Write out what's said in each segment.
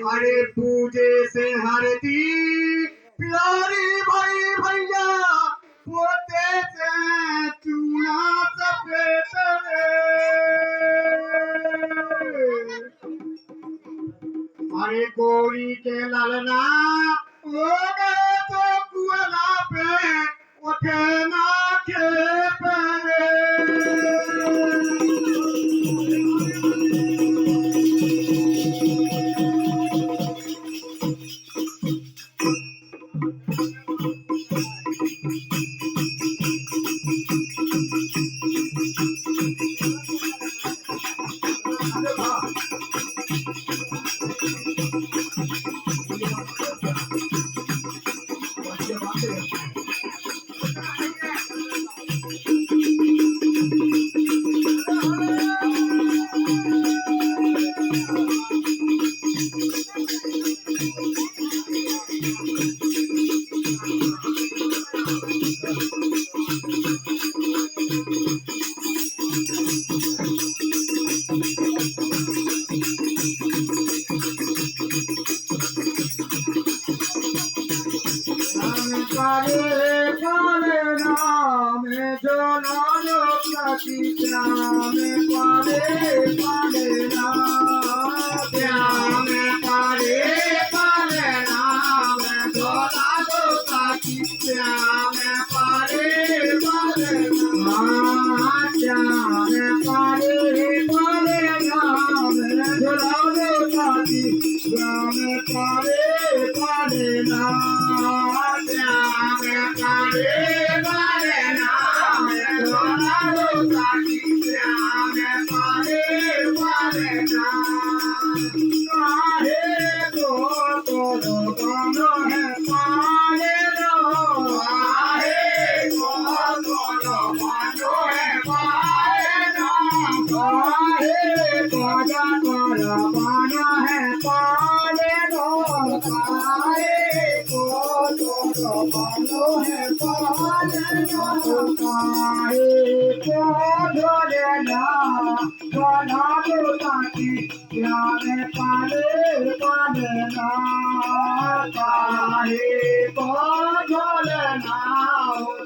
अरे पूजे से हरती प्यारी भाई भैया पोते से चूना सफेद अरे गोरी के ललना हो गए तो कुआला पे उठे ना के परे काले काले नाम जोलालो प्रति श्याम काले काले नाम श्याम काले काले नाम जोलालो प्रति श्याम काले काले नाम श्याम काले काले नाम जोलालो प्रति श्याम काले काले नाम श्याम काले काले नाम जोलालो प्रति श्याम काले काले नाम काहे तो गानो है पाले लो काहे तो गानो है पाले लो काहे तो गानो है पाले लो काहे तो गानो है पाले लो काहे तो जोड़ना गाना लो ताकि श्याम पाले पाले ना काहे तो जोड़ना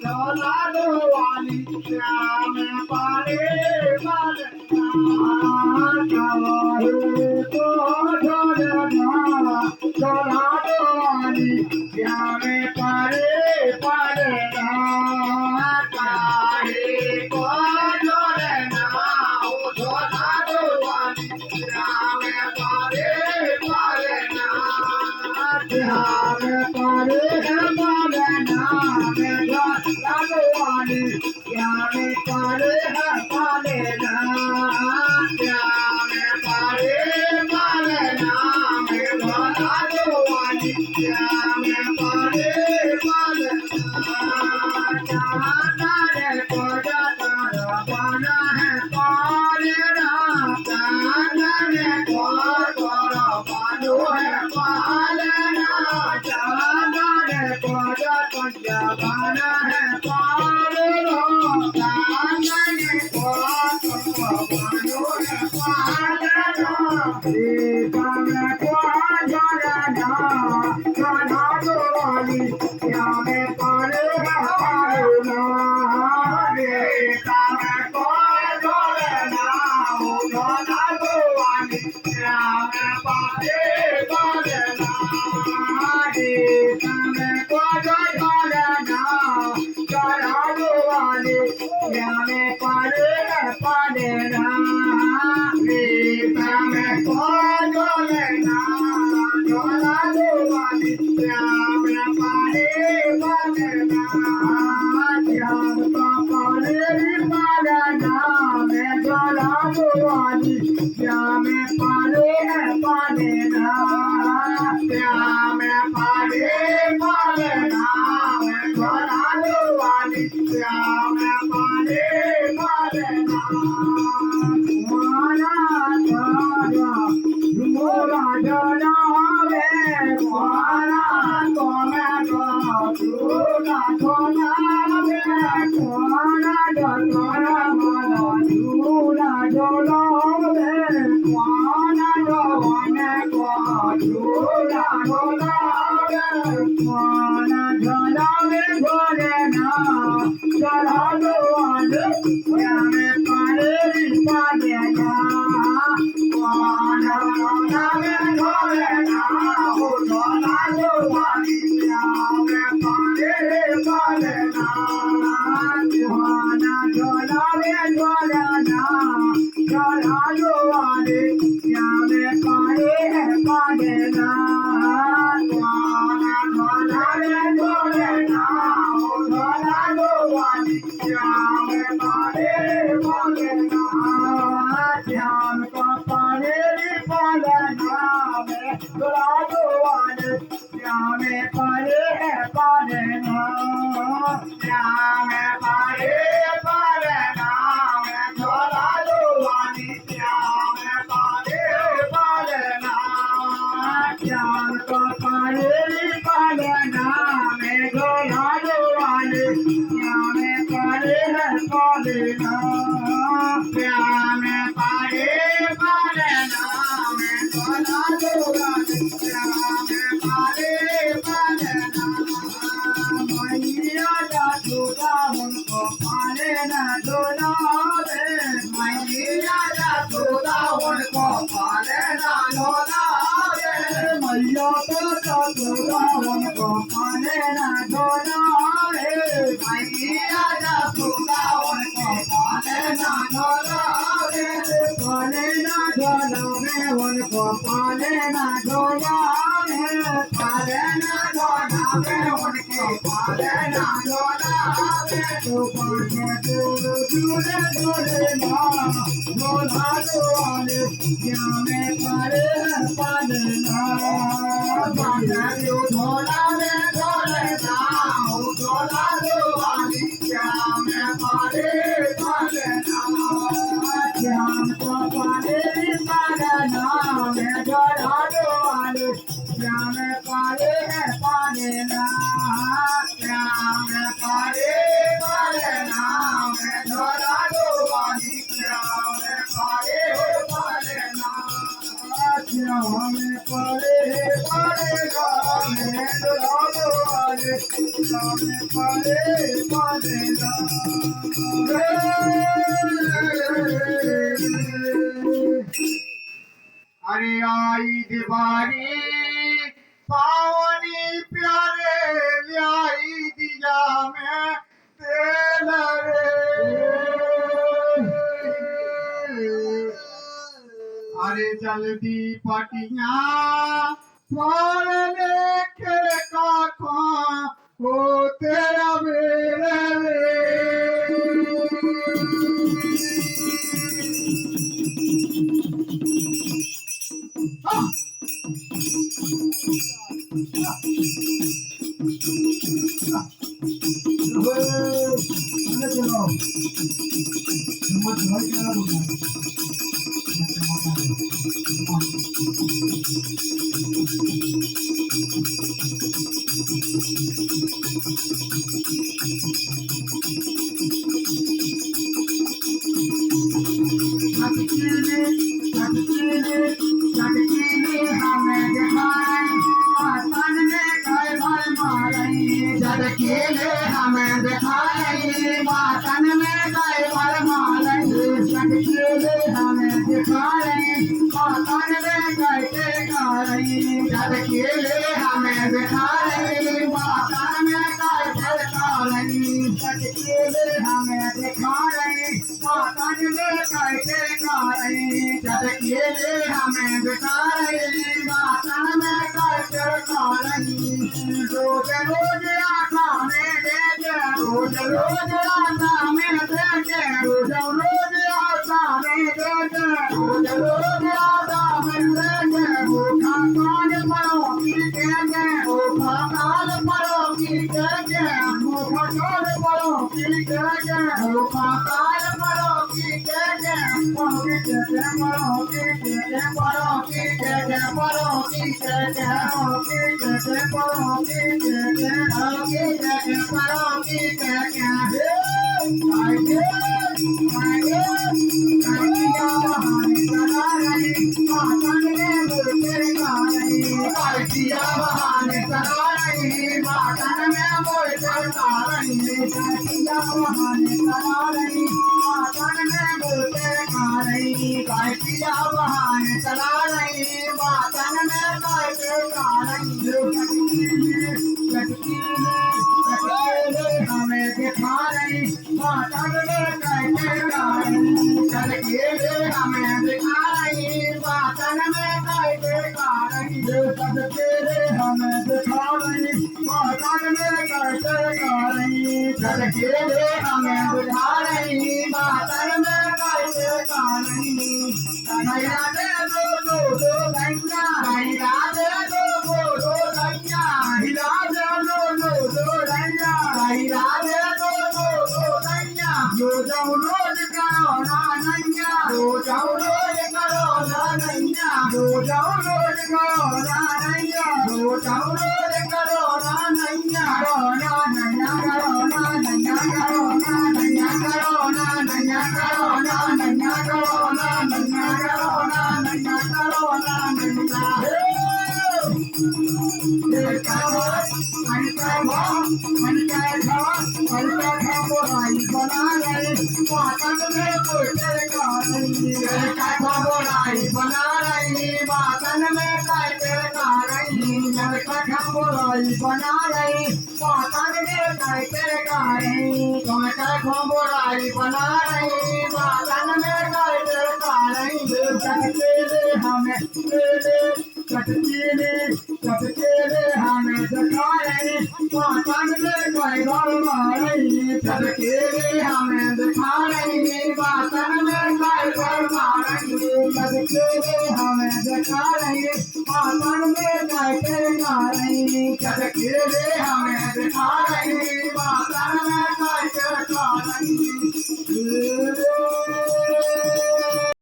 जोला लो वाली श्याम पाले पाले ना काहे तो जोड़ना जोला लो वाली श्याम पाले पाले ना काहे तो जोड़ना जोला लो वाली श्याम पाले पाले ना श्याम पाले पाले ना जोला लो वाली श्याम पाले पाले ना श्याम पाले पाले ना जोला लो वाली श्याम पाले पाले Yo पालना में दुला दुआने श्यामे पाले पालना श्यामे पाले पालना में दुला दुआने श्यामे पाले पालना श्याम को पाले पालना में दुला दुआने श्यामे पाले पालना श्यामे पाले पालना में दुला दुआने श्यामे पाले पालना मैया दादूदा उनको पालना दुला दे मैया दादूदा उनको पालना दुला दे मैया दादूदा उनको पालना दुला दे मैया दादूदा उनको पालना दुला दे पालना दुला में उनको पालना दुला दे पालना दुला में उनको पालना दुला दे तो पालना दुला दुला मां दुला दुआले श्यामे पाले पालना पालना दुला में दुला दुला दुआले श्यामे पाले पालना श्याम को पाले पालना में दुला दुआले श्यामे पाले पालना श्यामे पाले पालना में दुला दुआले श्यामे पाले पालना श्यामे पाले पालना में दुला दुआले श्यामे पाले पालना अरे आई दिवाली पावनी प्यारे लाई दिया मैं तेल रे अरे जल्दी पटिया फोड़ लेके काखा हो तेरा मेरे अकेले हमें दिखा रही बातन में गए पर मारेंगे अकेले हमें दिखा रही बातन में गए गा रही अकेले हमें दिखा रही बातन में गए गा रही अकेले हमें दिखा रही बातन में गए गा रही अकेले हमें दिखा रही बातन में गए गा रही रोज रोज रोज रोज आता में देखे रोज रोज आता में देखे रोज रोज आता में देखे भूखा काल परो की देखे भूखा काल परो की देखे भूखा काल परो की देखे भूखा काल परो की देखे परो की देखे परो की देखे परो की देखे परो की देखे परो की देखे परो की देखे हमें दिखा रही बातन में कैसे गाई अकेले हमें दिखा रही बातन में कैसे गाई अकेले हमें दिखा रही बातन में कैसे गाई अकेले हमें दिखा रही बातन में कैसे गाई रोज करो ना नैया रोज करो ना नैया करो ना नैया करो ना नैया करो ना नैया करो ना नैया करो ना नैया करो ना नैया करो ना नैया करो ना नैया हमें दिखाए पातन में कोई घर मारे चटकेरे हमें दिखाए पातन में कोई घर मारे चटकेरे हमें दिखाए पातन में कोई घर मारे चटकेरे हमें दिखाए